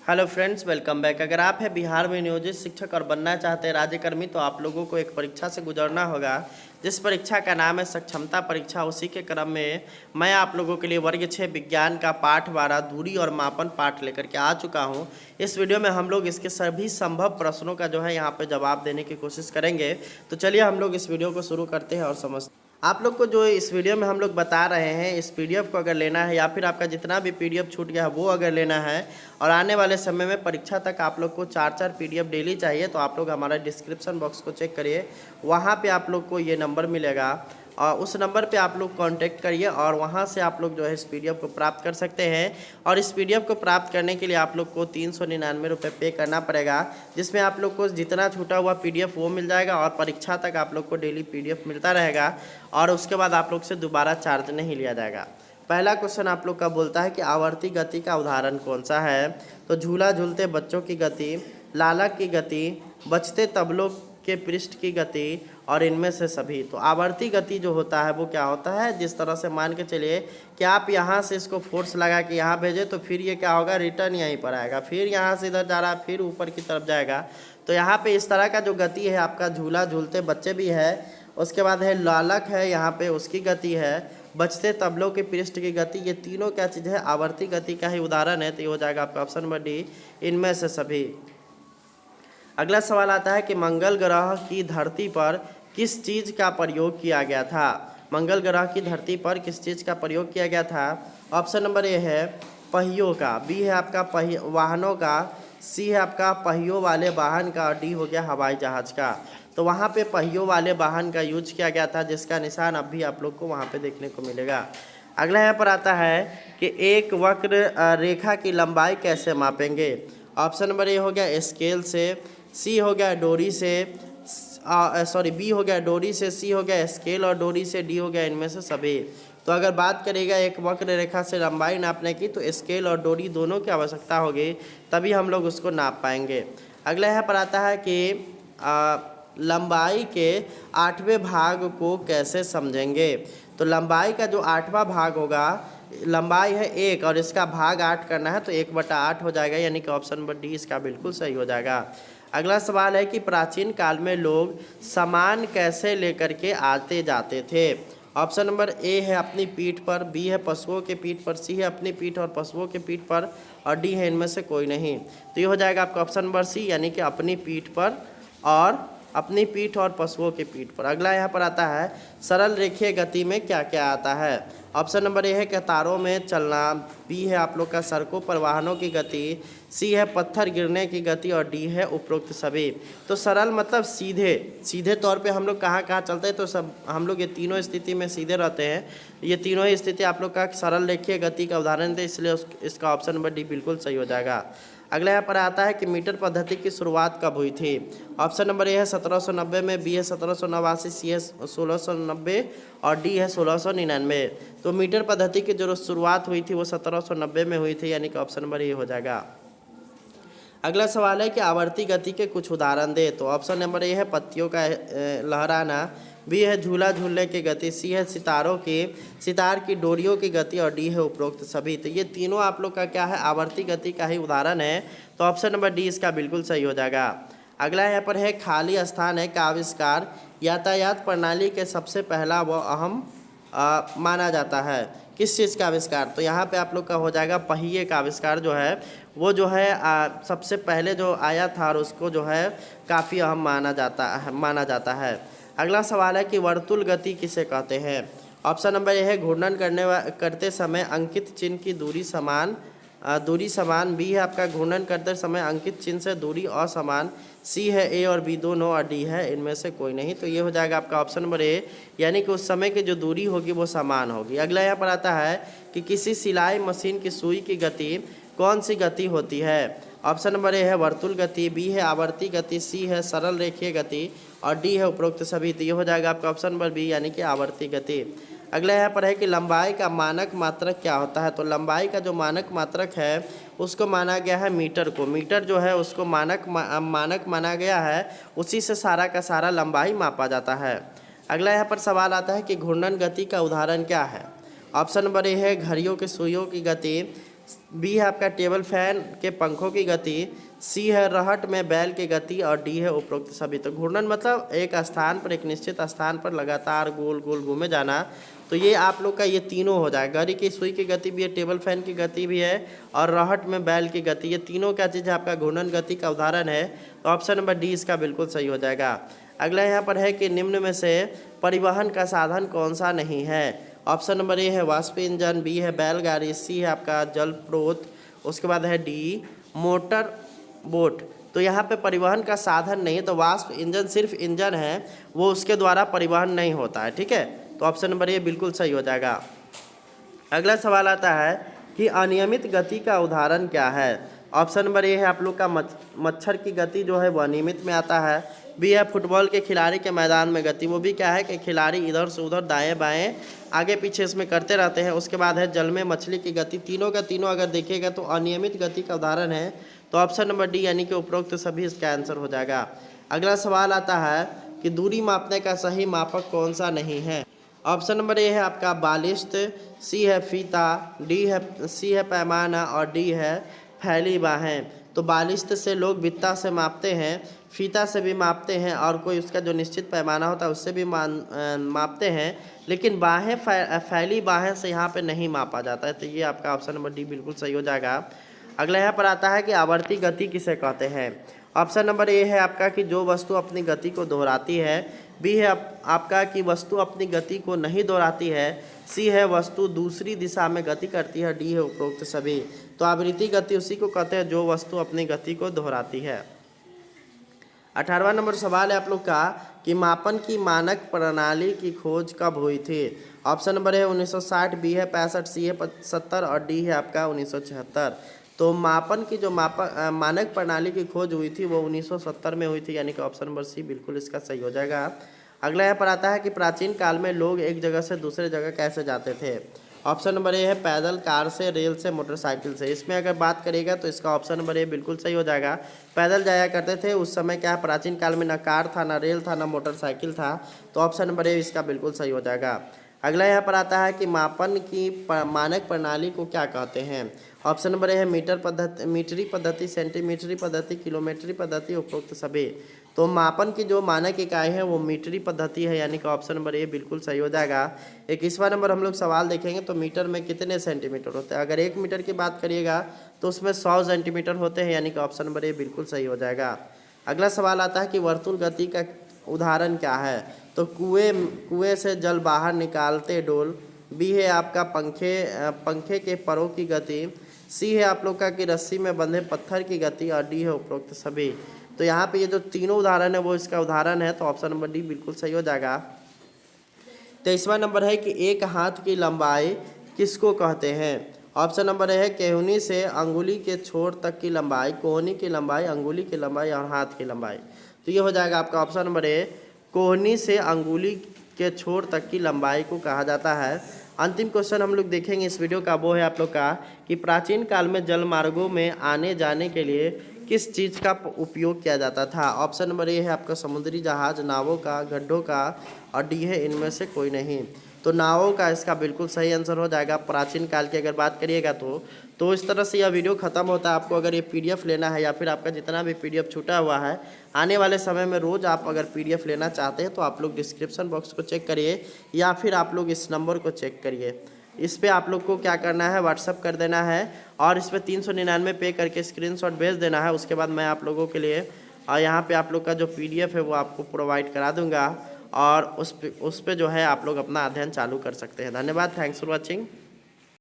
Hello friends, welcome back. अगर आप हैं बिहार में नियोजित शिक्षक और बनना चाहते हैं राज्यकर्मी, तो आप लोगों को एक परीक्षा से गुजरना होगा, जिस परीक्षा का नाम है सक्षमता परीक्षा। उसी के क्रम में मैं आप लोगों के लिए वर्ग 6 विज्ञान का पाठ 12 दूरी और मापन पाठ लेकर के आ चुका हूं। इस वीडियो में हम लोग इसके सभी संभव प्रश्नों का जो है यहाँ पे जवाब देने की कोशिश करेंगे। तो चलिए हम लोग इस वीडियो को शुरू करते हैं और समझते हैं। आप लोग को जो इस वीडियो में हम लोग बता रहे हैं, इस पीडीएफ को अगर लेना है या फिर आपका जितना भी पीडीएफ छूट गया है वो अगर लेना है और आने वाले समय में परीक्षा तक आप लोग को 4-4 पीडीएफ डेली चाहिए, तो आप लोग हमारा डिस्क्रिप्शन बॉक्स को चेक करिए। वहाँ पे आप लोग को ये नंबर मिलेगा और उस नंबर पे आप लोग कांटेक्ट करिए और वहाँ से आप लोग जो है इस पीडीएफ को प्राप्त कर सकते हैं। और इस पीडीएफ को प्राप्त करने के लिए आप लोग को 399 रुपये पे करना पड़ेगा, जिसमें आप लोग को जितना छूटा हुआ पीडीएफ वो मिल जाएगा और परीक्षा तक आप लोग को डेली पीडीएफ मिलता रहेगा और उसके बाद आप लोग से दोबारा चार्ज नहीं लिया जाएगा। पहला क्वेश्चन आप लोग का बोलता है कि आवर्ती गति का उदाहरण कौन सा है। तो झूला झूलते बच्चों की गति, लालक की गति, बजते तबलों के पृष्ठ की गति और इनमें से सभी। तो आवर्ती गति जो होता है वो क्या होता है, जिस तरह से मान के चलिए कि आप यहाँ से इसको फोर्स लगा के यहाँ भेजें तो फिर ये क्या होगा, रिटर्न यहीं पर आएगा, फिर यहाँ से इधर जा रहा है, फिर ऊपर की तरफ जाएगा। तो यहाँ पे इस तरह का जो गति है आपका, झूला झूलते बच्चे भी है, उसके बाद है लालक है, यहाँ पे उसकी गति है, बजते तबलों के पृष्ठ की गति। ये तीनों क्या चीज़ है, आवर्ती गति का ही उदाहरण है। तो ये हो जाएगा आपका ऑप्शन नंबर डी, इनमें से सभी। अगला सवाल आता है कि मंगल ग्रह की धरती पर किस चीज़ का प्रयोग किया गया था। मंगल ग्रह की धरती पर किस चीज़ का प्रयोग किया गया था। ऑप्शन नंबर ए है पहियों का, बी है आपका वाहनों का, सी है आपका पहियों वाले वाहन का और डी हो गया हवाई जहाज़ का। तो वहाँ पे पहियों वाले वाहन का यूज किया गया था, जिसका निशान अब भी आप लोग को वहाँ पे देखने को मिलेगा। अगला यहाँ पर आता है कि एक वक्र रेखा की लंबाई कैसे मापेंगे। ऑप्शन नंबर ए हो गया स्केल से, सी हो गया डोरी से, बी हो गया डोरी से, सी हो गया स्केल और डोरी से, डी हो गया इनमें से सभी। तो अगर बात करेगा एक वक्र रेखा से लंबाई नापने की, तो स्केल और डोरी दोनों की आवश्यकता होगी, तभी हम लोग उसको नाप पाएंगे। अगला यहाँ पर आता है कि लंबाई के 8वें भाग को कैसे समझेंगे। तो लंबाई का जो 8वां भाग होगा, लंबाई है 1 और इसका भाग 8 करना है, तो 1/8 हो जाएगा, यानी कि ऑप्शन नंबर डी इसका बिल्कुल सही हो जाएगा। अगला सवाल है कि प्राचीन काल में लोग सामान कैसे लेकर के आते जाते थे। ऑप्शन नंबर ए है अपनी पीठ पर, बी है पशुओं के पीठ पर, सी है अपनी पीठ और पशुओं के पीठ पर और डी है इनमें से कोई नहीं। तो ये हो जाएगा आपका ऑप्शन नंबर सी, यानी कि अपनी पीठ पर और अपनी पीठ और पशुओं के पीठ पर। अगला यहाँ पर आता है सरल रेखीय गति में क्या क्या आता है। ऑप्शन नंबर ए है कतारों में चलना, बी है आप लोग का सड़कों पर वाहनों की गति, सी है पत्थर गिरने की गति और डी है उपरोक्त सभी। तो सरल मतलब सीधे सीधे तौर पे हम लोग कहाँ कहाँ चलते हैं, तो सब हम लोग ये तीनों स्थिति में सीधे रहते हैं। ये तीनों ही स्थिति आप लोग का सरल रेखीय गति का उदाहरण थे, इसलिए इसका ऑप्शन नंबर डी बिल्कुल सही हो जाएगा। अगला यहाँ पर आता है कि मीटर पद्धति की शुरुआत कब हुई थी। ऑप्शन नंबर ए है 1790 में, बी है 1789, सी है 1690 और डी है 1699। तो मीटर पद्धति की जो शुरुआत हुई थी वो 1790 में हुई थी, यानी कि ऑप्शन नंबर ए हो जाएगा। अगला सवाल है कि आवर्ती गति के कुछ उदाहरण दे। तो ऑप्शन नंबर ए है पत्तियों का लहराना, बी है झूला झूलने की गति, सी है सितार की डोरियों की गति और डी है उपरोक्त सभी। तो ये तीनों आप लोग का क्या है, आवर्ती गति का ही उदाहरण है। तो ऑप्शन नंबर डी इसका बिल्कुल सही हो जाएगा। अगला यहाँ पर है खाली स्थान है का आविष्कार यातायात प्रणाली के सबसे पहला व अहम माना जाता है। किस चीज़ का आविष्कार। तो यहाँ पे आप लोग का हो जाएगा पहिए का आविष्कार जो है वो जो है सबसे पहले जो आया था और उसको जो है काफ़ी अहम माना जाता है। अगला सवाल है कि वर्तुल गति किसे कहते हैं। ऑप्शन नंबर ए है घूर्णन करते समय अंकित चिन्ह की दूरी समान, बी है आपका घूर्णन करते समय अंकित चिन्ह से दूरी असमान, सी है ए और बी दोनों और डी है इनमें से कोई नहीं। तो ये हो जाएगा आपका ऑप्शन नंबर ए, यानी कि उस समय की जो दूरी होगी वो समान होगी। अगला यहाँ पर आता है कि किसी सिलाई मशीन की सुई की गति कौन सी गति होती है। ऑप्शन नंबर ए है वर्तुल गति, बी है आवर्ती गति, सी है सरल रेखीय गति और डी है उपरोक्त सभी। तो ये हो जाएगा आपका ऑप्शन नंबर बी, यानी कि आवर्ती गति। अगला यहाँ पर है कि लंबाई का मानक मात्रक क्या होता है। तो लंबाई का जो मानक मात्रक है उसको माना गया है मीटर को। मीटर जो है उसको मानक माना गया है, उसी से सारा का सारा लंबाई मापा जाता है। अगला यहाँ पर सवाल आता है कि घूर्णन गति का उदाहरण क्या है। ऑप्शन नंबर ए है घड़ियों की सुइयों की गति, बी है आपका टेबल फैन के पंखों की गति, सी है रहट में बैल की गति और डी है उपरोक्त सभी। तो घूर्णन मतलब एक स्थान पर, एक निश्चित स्थान पर लगातार गोल गोल घूमे जाना। तो ये आप लोग का ये तीनों हो जाएगा, घड़ी की सुई की गति भी है, टेबल फैन की गति भी है और रहट में बैल की गति, ये तीनों क्या चीज़ है आपका घूर्णन गति का उदाहरण है। तो ऑप्शन नंबर डी इसका बिल्कुल सही हो जाएगा। अगला यहाँ पर है कि निम्न में से परिवहन का साधन कौन सा नहीं है। ऑप्शन नंबर ए है वाष्प इंजन, बी है बैलगाड़ी, सी है आपका जलस्रोत, उसके बाद है डी मोटर बोट। तो यहाँ पे परिवहन का साधन नहीं है, तो वाष्प इंजन सिर्फ इंजन है, वो उसके द्वारा परिवहन नहीं होता है, ठीक है। तो ऑप्शन नंबर ए बिल्कुल सही हो जाएगा। अगला सवाल आता है कि अनियमित गति का उदाहरण क्या है। ऑप्शन नंबर ए है आप लोग का मच्छर की गति जो है वो अनियमित में आता है। बी है फुटबॉल के खिलाड़ी के मैदान में गति, वो भी क्या है कि खिलाड़ी इधर से उधर दाएं बाएं आगे पीछे इसमें करते रहते हैं। उसके बाद है जल में मछली की गति, तीनों का तीनों अगर देखिएगा तो अनियमित गति का उदाहरण है। तो ऑप्शन नंबर डी यानी कि उपरोक्त सभी इसका आंसर हो जाएगा। अगला सवाल आता है कि दूरी मापने का सही मापक कौन सा नहीं है। ऑप्शन नंबर ए है आपका बालिश्त, सी है फीता, सी है पैमाना और डी है फैली बाहें। तो बालिश्त से लोग बित्ता से मापते हैं, फीता से भी मापते हैं और कोई उसका जो निश्चित पैमाना होता है उससे भी मापते हैं, लेकिन बाहें फैली बाहें से यहाँ पे नहीं मापा जाता है। तो ये आपका ऑप्शन नंबर डी बिल्कुल सही हो जाएगा। अगला यहाँ पर आता है कि आवर्ती गति किसे कहते हैं। ऑप्शन नंबर ए है आपका कि जो वस्तु अपनी गति को दोहराती है, बी है आपका कि वस्तु अपनी गति को नहीं दोहराती है, सी है वस्तु दूसरी दिशा में गति करती है, डी है उपरोक्त सभी। तो आवृत्ति गति उसी को कहते हैं जो वस्तु अपनी गति को दोहराती है। 18वां नंबर सवाल है आप लोग का कि मापन की मानक प्रणाली की खोज कब हुई थी। ऑप्शन नंबर है 1960, बी है 65, सी है 70 और डी है आपका 1976। तो मापन की जो मानक प्रणाली की खोज हुई थी वो 1970 में हुई थी, यानी कि ऑप्शन नंबर सी बिल्कुल इसका सही हो जाएगा। अगला यहाँ पर आता है कि प्राचीन काल में लोग एक जगह से दूसरे जगह कैसे जाते थे। ऑप्शन नंबर ए है पैदल, कार से, रेल से, मोटरसाइकिल से। इसमें अगर बात करिएगा तो इसका ऑप्शन नंबर ए बिल्कुल सही हो जाएगा। पैदल जाया करते थे, उस समय क्या है प्राचीन काल में ना कार था, ना रेल था, ना मोटरसाइकिल था। तो ऑप्शन नंबर ए इसका बिल्कुल सही हो जाएगा। अगला यहाँ पर आता है कि मापन की मानक प्रणाली को क्या कहते हैं। ऑप्शन नंबर ए है मीटरी पद्धति, सेंटीमीटरी पद्धति, किलोमीटरी पद्धति, उपरोक्त सभी। तो मापन की जो मानक इकाई है वो मीटरी पद्धति है, यानी कि ऑप्शन नंबर ए बिल्कुल सही हो जाएगा। 21वां नंबर हम लोग सवाल देखेंगे तो मीटर में कितने सेंटीमीटर होते हैं। अगर 1 मीटर की बात करिएगा तो उसमें 100 सेंटीमीटर होते हैं, यानी कि ऑप्शन नंबर ए बिल्कुल सही हो जाएगा। अगला सवाल आता है कि वर्तुल गति का उदाहरण क्या है। तो कुएं से जल बाहर निकालते डोल, बी है आपका पंखे के परों की गति, सी है आप लोग का कि रस्सी में बंधे पत्थर की गति और डी है उपरोक्त सभी। तो यहाँ पे ये जो तीनों उदाहरण है वो इसका उदाहरण है, तो ऑप्शन नंबर डी बिल्कुल सही हो जाएगा। 23वां नंबर है कि एक हाथ की लंबाई किसको कहते हैं। ऑप्शन नंबर है केहूनी से अंगुली के छोर तक की लंबाई, कोहनी की लंबाई, अंगुली की लंबाई और हाथ की लंबाई। तो ये हो जाएगा आपका ऑप्शन नंबर ए, कोहनी से अंगुली के छोर तक की लंबाई को कहा जाता है। अंतिम क्वेश्चन हम लोग देखेंगे इस वीडियो का, वो है आप लोग का कि प्राचीन काल में जल मार्गों में आने जाने के लिए किस चीज़ का उपयोग किया जाता था। ऑप्शन नंबर ए है आपका समुद्री जहाज, नावों का, गड्ढों का और डी है इनमें से कोई नहीं। तो नावों का इसका बिल्कुल सही आंसर हो जाएगा। प्राचीन काल की अगर बात करिएगा तो इस तरह से यह वीडियो ख़त्म होता है। आपको अगर ये पीडीएफ लेना है या फिर आपका जितना भी पीडीएफ छूटा हुआ है, आने वाले समय में रोज़ आप अगर पीडीएफ लेना चाहते हैं तो आप लोग डिस्क्रिप्शन बॉक्स को चेक करिए या फिर आप लोग इस नंबर को चेक करिए। इस पे आप लोग को क्या करना है, व्हाट्सअप कर देना है और इस पर 399 पे करके स्क्रीनशॉट भेज देना है। उसके बाद मैं आप लोगों के लिए यहाँ पे आप लोग का जो पीडीएफ है वो आपको प्रोवाइड करा दूंगा और उस पे जो है आप लोग अपना अध्ययन चालू कर सकते हैं। धन्यवाद, थैंक्स फॉर वॉचिंग।